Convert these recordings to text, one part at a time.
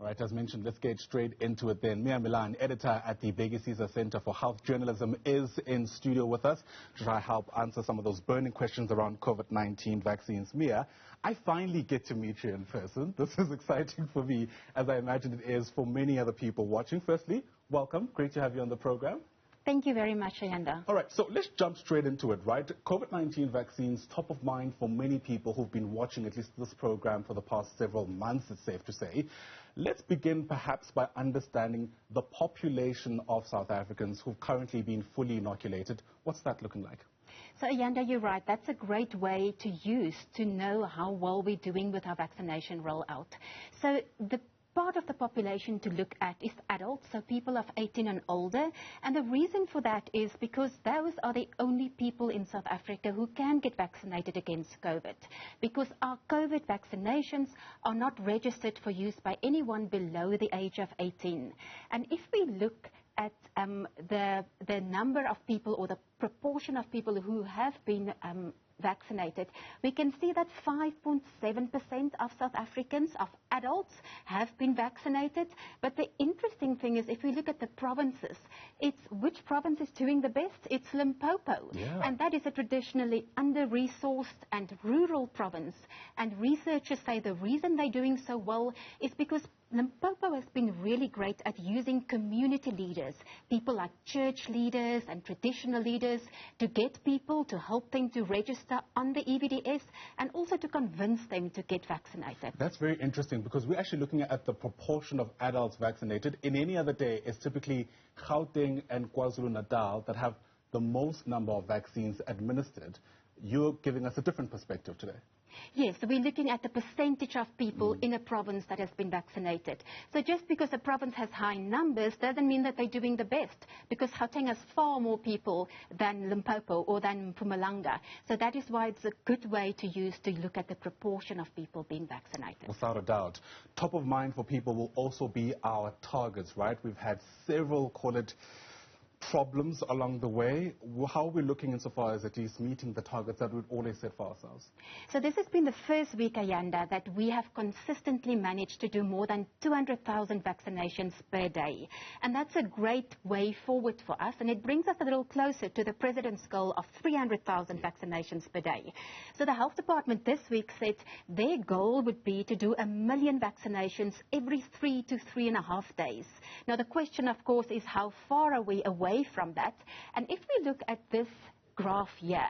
Right, as mentioned, let's get straight into it then. Mia Malan, editor at the Begisiza Center for Health Journalism, is in studio with us to try to help answer some of those burning questions around COVID-19 vaccines. Mia, I finally get to meet you in person. This is exciting for me, as I imagine it is for many other people watching. Firstly, welcome. Great to have you on the program. Thank you very much, Ayanda. All right, so let's jump straight into it, right? COVID-19 vaccines, top of mind for many people who've been watching at least this program for the past several months, it's safe to say. Let's begin perhaps by understanding the population of South Africans who've currently been fully inoculated. What's that looking like? So, Ayanda, you're right. That's a great way to use to know how well we're doing with our vaccination rollout. So the part of the population to look at is adults, so people of 18 and older. And the reason for that is because those are the only people in South Africa who can get vaccinated against COVID. Because our COVID vaccinations are not registered for use by anyone below the age of 18. And if we look at the number of people or the proportion of people who have been vaccinated, we can see that 5.7% of South Africans, of adults, have been vaccinated. But the interesting thing is, if we look at the provinces, it's which province is doing the best? It's Limpopo. Yeah. And that is a traditionally under-resourced and rural province. And researchers say the reason they're doing so well is because Limpopo has been really great at using community leaders, people like church leaders and traditional leaders, to get people, to help them to register on the EVDS and also to convince them to get vaccinated. That's very interesting because we're actually looking at the proportion of adults vaccinated. In any other day, it's typically Gauteng and KwaZulu-Natal that have the most number of vaccines administered. You're giving us a different perspective today. Yes, so we're looking at the percentage of people in a province that has been vaccinated. So just because a province has high numbers doesn't mean that they're doing the best, because Gauteng has far more people than Limpopo or than Mpumalanga. So that is why it's a good way to use to look at the proportion of people being vaccinated. Without a doubt. Top of mind for people will also be our targets, right? We've had several, call it, problems along the way. How are we looking insofar as at least meeting the targets that we've always set for ourselves? So this has been the first week, Ayanda, that we have consistently managed to do more than 200,000 vaccinations per day. And that's a great way forward for us, and it brings us a little closer to the President's goal of 300,000 vaccinations per day. So the Health Department this week said their goal would be to do 1 million vaccinations every 3 to 3.5 days. Now the question, of course, is how far are we away from that? And if we look at this graph here,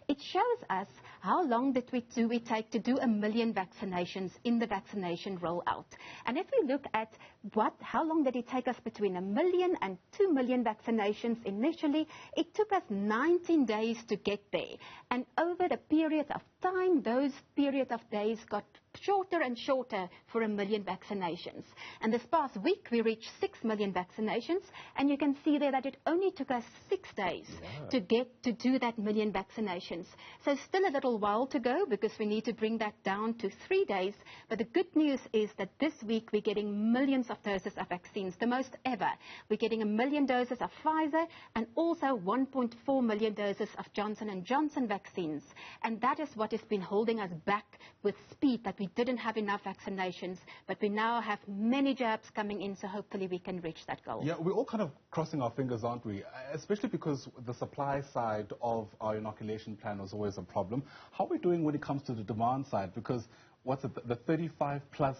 it shows us how long did we take to do 1 million vaccinations in the vaccination rollout. And if we look at how long did it take us between 1 million and 2 million vaccinations initially, it took us 19 days to get there. And over the period of time, those periods of days got shorter and shorter for 1 million vaccinations. And this past week, we reached 6 million vaccinations, and you can see there that it only took us 6 days to do that 1 million vaccinations. So still a little while to go, because we need to bring that down to 3 days. But the good news is that this week we're getting millions of doses of vaccines, the most ever. We're getting 1 million doses of Pfizer and also 1.4 million doses of Johnson & Johnson vaccines. And that is what has been holding us back with speed, that we didn't have enough vaccinations, but we now have many jabs coming in, so hopefully we can reach that goal. Yeah, we're all kind of crossing our fingers, aren't we? Especially because the supply side of our inoculation plan was always a problem. How are we doing when it comes to the demand side? Because the 35-plus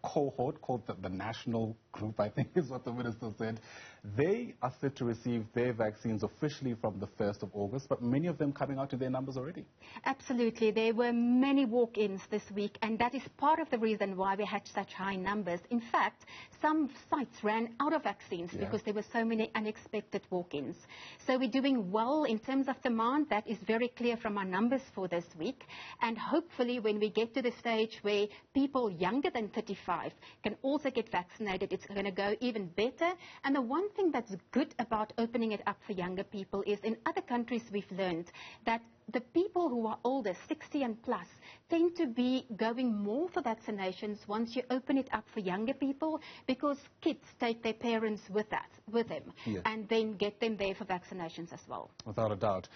cohort, called the national group, I think is what the minister said, they are set to receive their vaccines officially from the 1st of August, but many of them coming out to their numbers already. Absolutely. There were many walk-ins this week, and that is part of the reason why we had such high numbers. In fact, some sites ran out of vaccines because there were so many unexpected walk-ins. So we're doing well in terms of demand. That is very clear from our numbers for this week. And hopefully when we get to the stage where people younger than 35 can also get vaccinated, it's going to go even better. And the one thing that's good about opening it up for younger people is in other countries we've learned that the people who are older, 60 and plus, tend to be going more for vaccinations once you open it up for younger people, because kids take their parents with them and then get them there for vaccinations as well. Without a doubt.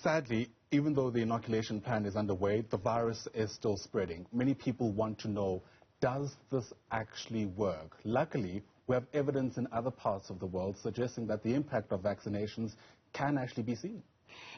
Sadly, even though the inoculation plan is underway, the virus is still spreading. Many people want to know, does this actually work? Luckily, we have evidence in other parts of the world suggesting that the impact of vaccinations can actually be seen.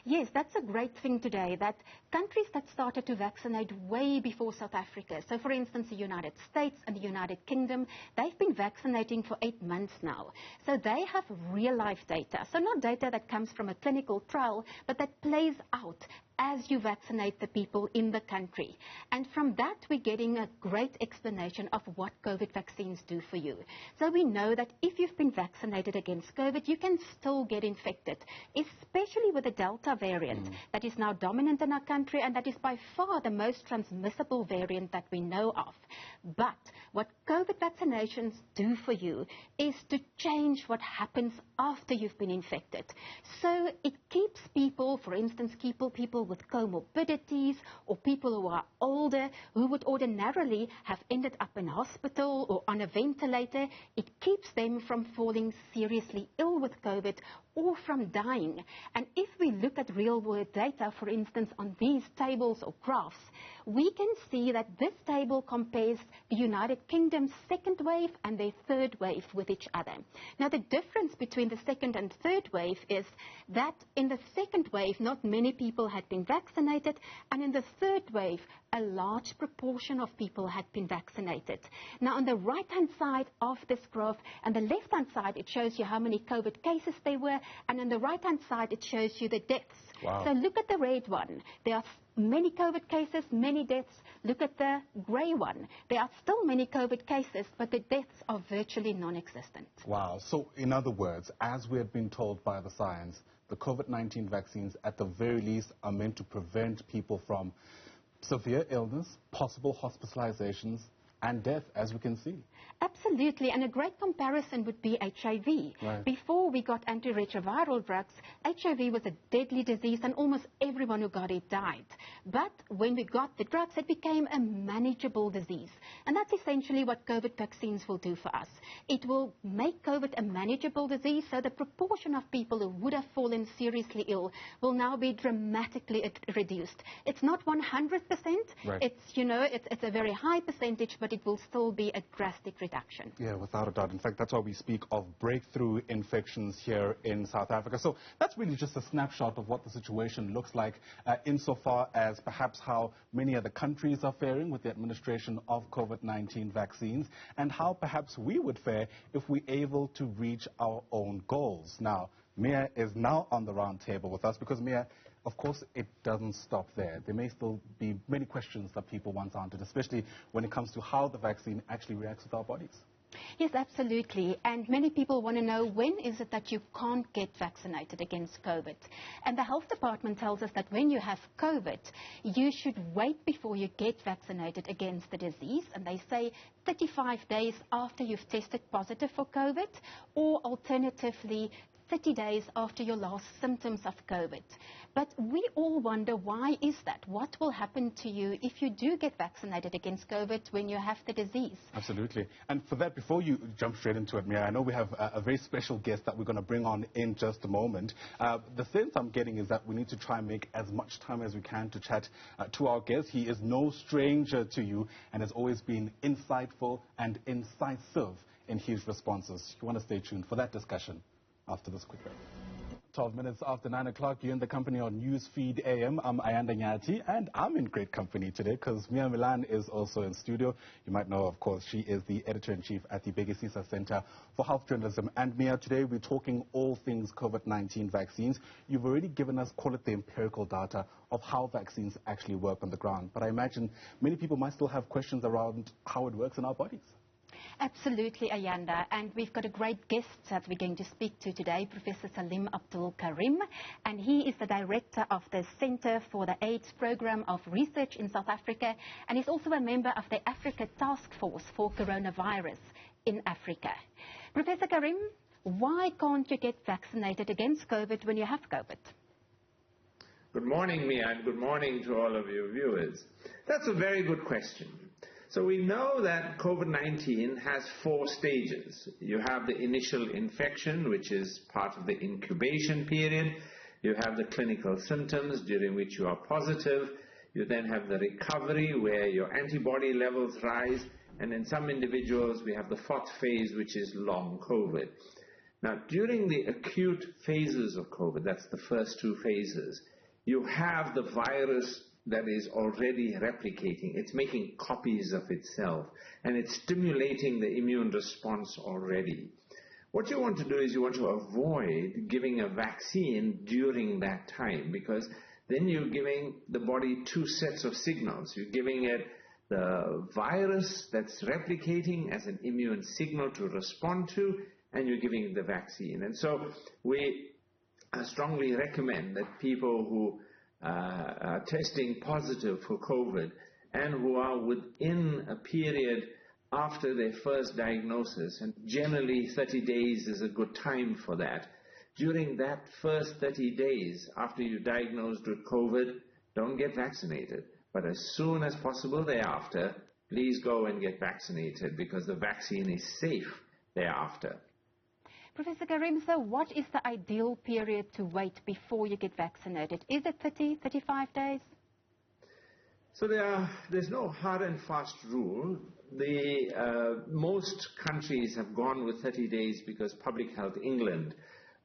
Yes, that's a great thing today, that countries that started to vaccinate way before South Africa, so for instance the United States and the United Kingdom, they've been vaccinating for 8 months now. So they have real life data, so not data that comes from a clinical trial, but that plays out as you vaccinate the people in the country. And from that, we're getting a great explanation of what COVID vaccines do for you. So we know that if you've been vaccinated against COVID, you can still get infected, especially with the Delta variant that is now dominant in our country, and that is by far the most transmissible variant that we know of. But what COVID vaccinations do for you is to change what happens after you've been infected. So it keeps people, for instance, people with comorbidities or people who are older, who would ordinarily have ended up in hospital or on a ventilator, it keeps them from falling seriously ill with COVID or from dying. And if we look at real-world data, for instance, on these tables or graphs, we can see that this table compares the United Kingdom's second wave and their third wave with each other. Now, the difference between the second and third wave is that in the second wave, not many people had been vaccinated, and in the third wave, a large proportion of people had been vaccinated. Now, on the right-hand side of this graph and the left-hand side, it shows you how many COVID cases there were, and on the right-hand side, it shows you the deaths. Wow. So look at the red one. There are many COVID cases, many deaths. Look at the grey one. There are still many COVID cases, but the deaths are virtually non-existent. Wow. So, in other words, as we have been told by the science, the COVID-19 vaccines, at the very least, are meant to prevent people from severe illness, possible hospitalizations, and death, as we can see. Absolutely, and a great comparison would be HIV. Right. Before we got antiretroviral drugs, HIV was a deadly disease and almost everyone who got it died. But when we got the drugs, it became a manageable disease. And that's essentially what COVID vaccines will do for us. It will make COVID a manageable disease, so the proportion of people who would have fallen seriously ill will now be dramatically reduced. It's not 100%, Right. It's a very high percentage, but it will still be a drastic reduction. Yeah, without a doubt. In fact, that's why we speak of breakthrough infections here in South Africa. So that's really just a snapshot of what the situation looks like insofar as perhaps how many other countries are faring with the administration of COVID-19 vaccines, and how perhaps we would fare if we're able to reach our own goals. Now, Mia is now on the round table with us because, Mia, of course, it doesn't stop there. There may still be many questions that people want answered, especially when it comes to how the vaccine actually reacts with our bodies. Yes, absolutely. And many people want to know, when is it that you can't get vaccinated against COVID? And the health department tells us that when you have COVID, you should wait before you get vaccinated against the disease. And they say 35 days after you've tested positive for COVID, or alternatively 30 days after your last symptoms of COVID. But we all wonder, why is that? What will happen to you if you do get vaccinated against COVID when you have the disease? Absolutely. And for that, before you jump straight into it, Mia, I know we have a very special guest that we're going to bring on in just a moment. The sense I'm getting is that we need to try and make as much time as we can to chat to our guest. He is no stranger to you and has always been insightful and incisive in his responses. You want to stay tuned for that discussion after this quick break. 12 minutes after 9 o'clock, you're in the company on Newsfeed AM. I'm Ayanda Nyati, and I'm in great company today because Mia Malan is also in studio. You might know, of course, she is the editor-in-chief at the Bekisisa Center for Health Journalism. And Mia, today we're talking all things COVID-19 vaccines. You've already given us, call it the empirical data of how vaccines actually work on the ground. But I imagine many people might still have questions around how it works in our bodies. Absolutely, Ayanda. And we've got a great guest that we're going to speak to today, Professor Salim Abdool Karim. And he is the director of the Center for the AIDS Program of Research in South Africa. And he's also a member of the Africa Task Force for Coronavirus in Africa. Professor Karim, why can't you get vaccinated against COVID when you have COVID? Good morning, Mia, and good morning to all of your viewers. That's a very good question. So we know that COVID-19 has 4 stages. You have the initial infection, which is part of the incubation period. You have the clinical symptoms during which you are positive. You then have the recovery where your antibody levels rise. And in some individuals, we have the fourth phase, which is long COVID. Now, during the acute phases of COVID, that's the first two phases, you have the virus that is already replicating. It's making copies of itself, and it's stimulating the immune response already. What you want to do is you want to avoid giving a vaccine during that time, because then you're giving the body two sets of signals. You're giving it the virus that's replicating as an immune signal to respond to, and you're giving it the vaccine. And so we strongly recommend that people who are testing positive for COVID and who are within a period after their first diagnosis, and generally 30 days is a good time for that. During that first 30 days after you're diagnosed with COVID, don't get vaccinated. But as soon as possible thereafter, please go and get vaccinated, because the vaccine is safe thereafter. Professor Karim, so what is the ideal period to wait before you get vaccinated? Is it 30, 35 days? So there's no hard and fast rule. Most countries have gone with 30 days because Public Health England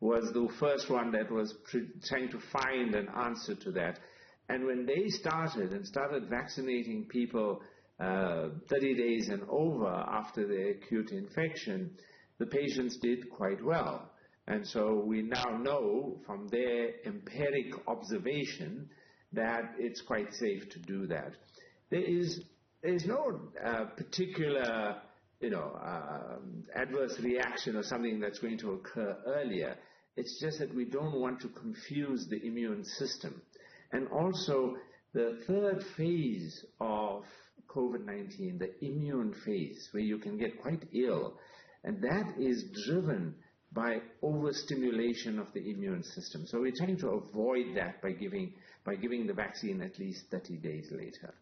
was the first one that was trying to find an answer to that. And when they started vaccinating people 30 days and over after their acute infection, the patients did quite well. And so we now know from their empiric observation that it's quite safe to do that. There's no particular adverse reaction or something that's going to occur earlier. It's just that we don't want to confuse the immune system. And also, the third phase of COVID-19, the immune phase, where you can get quite ill, and that is driven by overstimulation of the immune system. So we're trying to avoid that by giving the vaccine at least 30 days later.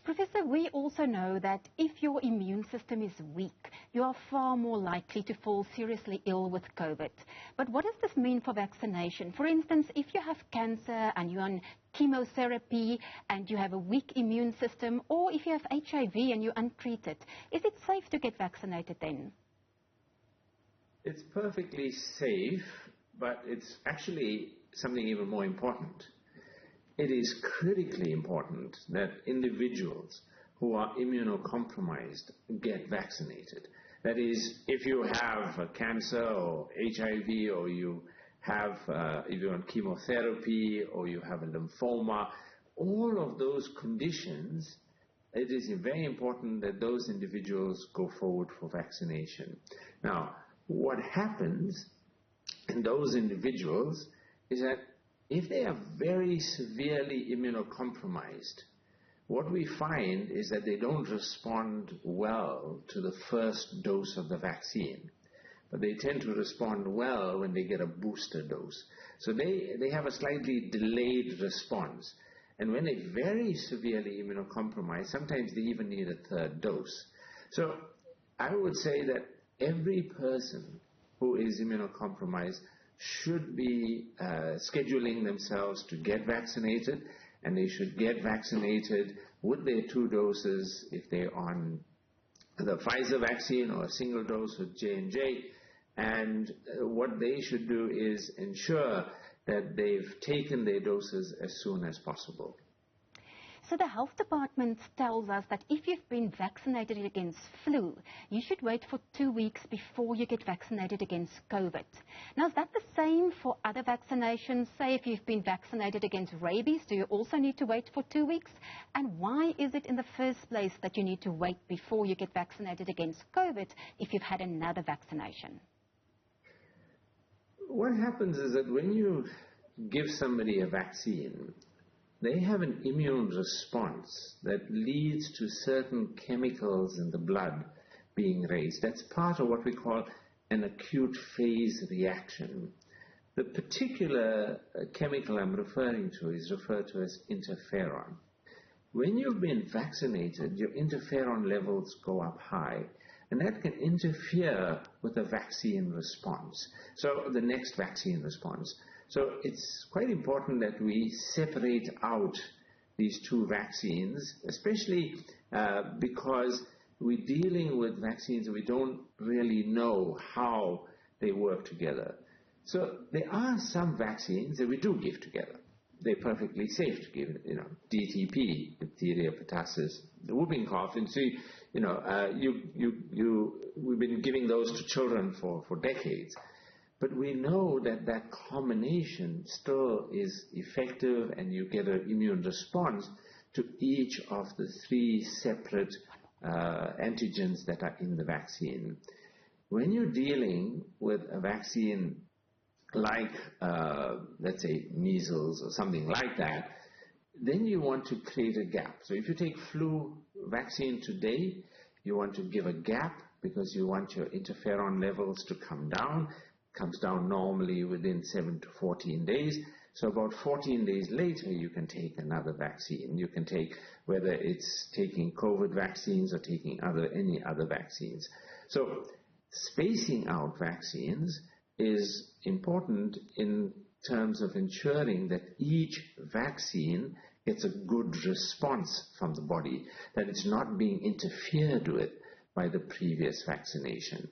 Professor, we also know that if your immune system is weak, you are far more likely to fall seriously ill with COVID. But what does this mean for vaccination? For instance, if you have cancer and you're on chemotherapy and you have a weak immune system, or if you have HIV and you're untreated, is it safe to get vaccinated then? It's perfectly safe, but it's actually something even more important. It is critically important that individuals who are immunocompromised get vaccinated. That is, if you have cancer or HIV, or you have, if you're on chemotherapy, or you have a lymphoma, all of those conditions, it is very important that those individuals go forward for vaccination. Now, what happens in those individuals is that if they are very severely immunocompromised, what we find is that they don't respond well to the first dose of the vaccine, but they tend to respond well when they get a booster dose. So they have a slightly delayed response. And when they're very severely immunocompromised, sometimes they even need a third dose. So I would say that every person who is immunocompromised should be scheduling themselves to get vaccinated, and they should get vaccinated with their 2 doses if they're on the Pfizer vaccine or a single dose with J&J. And what they should do is ensure that they've taken their doses as soon as possible. So the health department tells us that if you've been vaccinated against flu, you should wait for 2 weeks before you get vaccinated against COVID. Now, is that the same for other vaccinations? Say if you've been vaccinated against rabies, do you also need to wait for 2 weeks? And why is it in the first place that you need to wait before you get vaccinated against COVID if you've had another vaccination? What happens is that when you give somebody a vaccine, they have an immune response that leads to certain chemicals in the blood being raised. That's part of what we call an acute phase reaction. The particular chemical I'm referring to is referred to as interferon. When you've been vaccinated, your interferon levels go up high, and that can interfere with the vaccine response, so the next vaccine response. So it's quite important that we separate out these two vaccines, especially because we're dealing with vaccines and we don't really know how they work together. So there are some vaccines that we do give together. They're perfectly safe to give, DTP, diphtheria, pertussis, the whooping cough. And so, we've been giving those to children for decades. But we know that that combination still is effective and you get an immune response to each of the 3 separate antigens that are in the vaccine. When you're dealing with a vaccine like, let's say, measles or something like that, then you want to create a gap. So if you take flu vaccine today, you want to give a gap because you want your interferon levels to come down. Comes down normally within 7 to 14 days. So about 14 days later, you can take another vaccine. You can take, whether it's taking COVID vaccines or taking any other vaccines. So spacing out vaccines is important in terms of ensuring that each vaccine gets a good response from the body, that it's not being interfered with by the previous vaccination.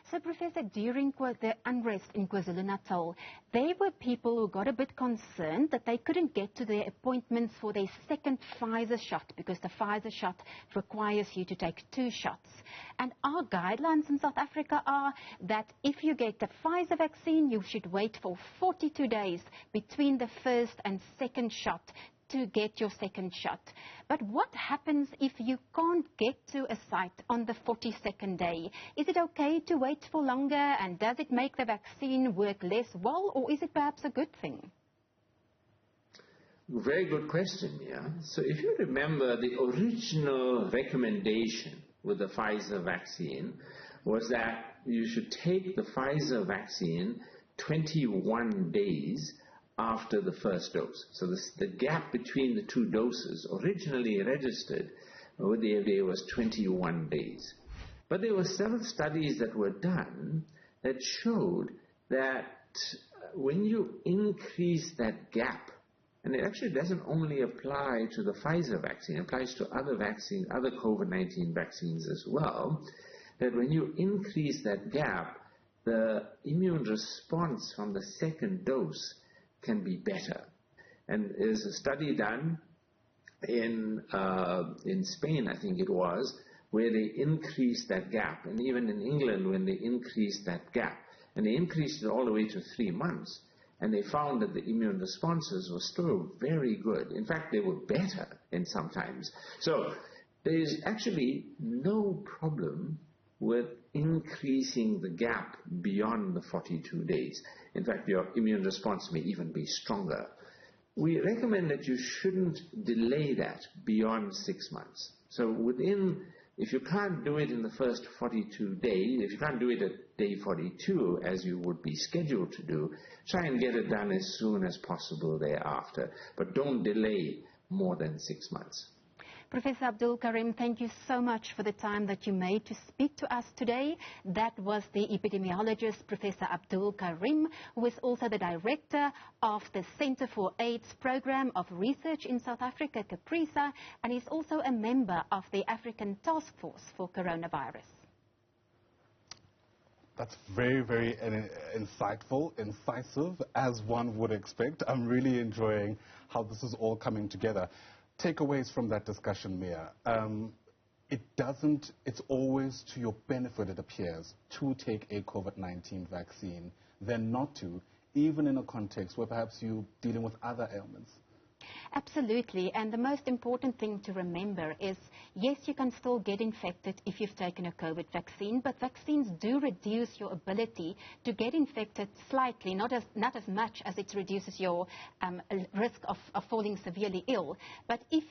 So, Professor, during the unrest in KwaZulu-Natal, there were people who got a bit concerned that they couldn't get to their appointments for their second Pfizer shot because the Pfizer shot requires you to take 2 shots. And our guidelines in South Africa are that if you get the Pfizer vaccine, you should wait for 42 days between the first and second shot to get your second shot. But what happens if you can't get to a site on the 42nd day? Is it okay to wait for longer, and does it make the vaccine work less well, or is it perhaps a good thing? Very good question, yeah. So if you remember, the original recommendation with the Pfizer vaccine was that you should take the Pfizer vaccine 21 days after the first dose. So the gap between the 2 doses originally registered with the FDA was 21 days. But there were several studies that were done that showed that when you increase that gap, and it actually doesn't only apply to the Pfizer vaccine, it applies to other vaccines, other COVID-19 vaccines as well, that when you increase that gap, the immune response from the second dose can be better. And there's a study done in Spain, I think it was, where they increased that gap, and even in England when they increased that gap, and they increased it all the way to 3 months, and they found that the immune responses were still very good. In fact, they were better in sometimes. So there's actually no problem with increasing the gap beyond the 42 days. In fact, your immune response may even be stronger. We recommend that you shouldn't delay that beyond 6 months. So if you can't do it in the first 42 days, if you can't do it at day 42 as you would be scheduled to do, try and get it done as soon as possible thereafter. But don't delay more than 6 months. Professor Abdool, Karim, thank you so much for the time that you made to speak to us today. That was the epidemiologist, Professor Abdool Karim, who is also the director of the Center for AIDS Program of Research in South Africa, CAPRISA, and he's also a member of the African Task Force for Coronavirus. That's very, very insightful, incisive, as one would expect. I'm really enjoying how this is all coming together. Takeaways from that discussion, Mia. It's always to your benefit, it appears, to take a COVID-19 vaccine than not to, even in a context where perhaps you're dealing with other ailments. Absolutely, and the most important thing to remember is, yes, you can still get infected if you've taken a COVID vaccine, but vaccines do reduce your ability to get infected slightly, not as much as it reduces your risk of falling severely ill. But if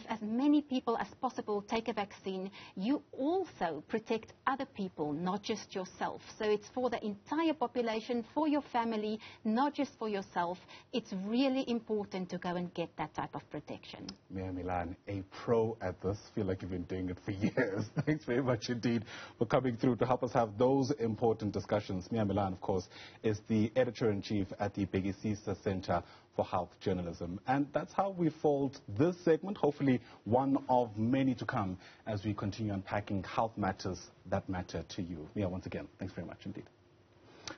as many people as possible take a vaccine, you also protect other people, not just yourself. So it's for the entire population, for your family, not just for yourself. It's really important to go and get get that type of protection. Mia Malan, a pro at this. Feel like you've been doing it for years. Thanks very much indeed for coming through to help us have those important discussions. Mia Malan, of course, is the editor-in-chief at the Bhekisisa Center for Health Journalism. And that's how we fold this segment, hopefully one of many to come as we continue unpacking health matters that matter to you. Mia, once again, thanks very much indeed.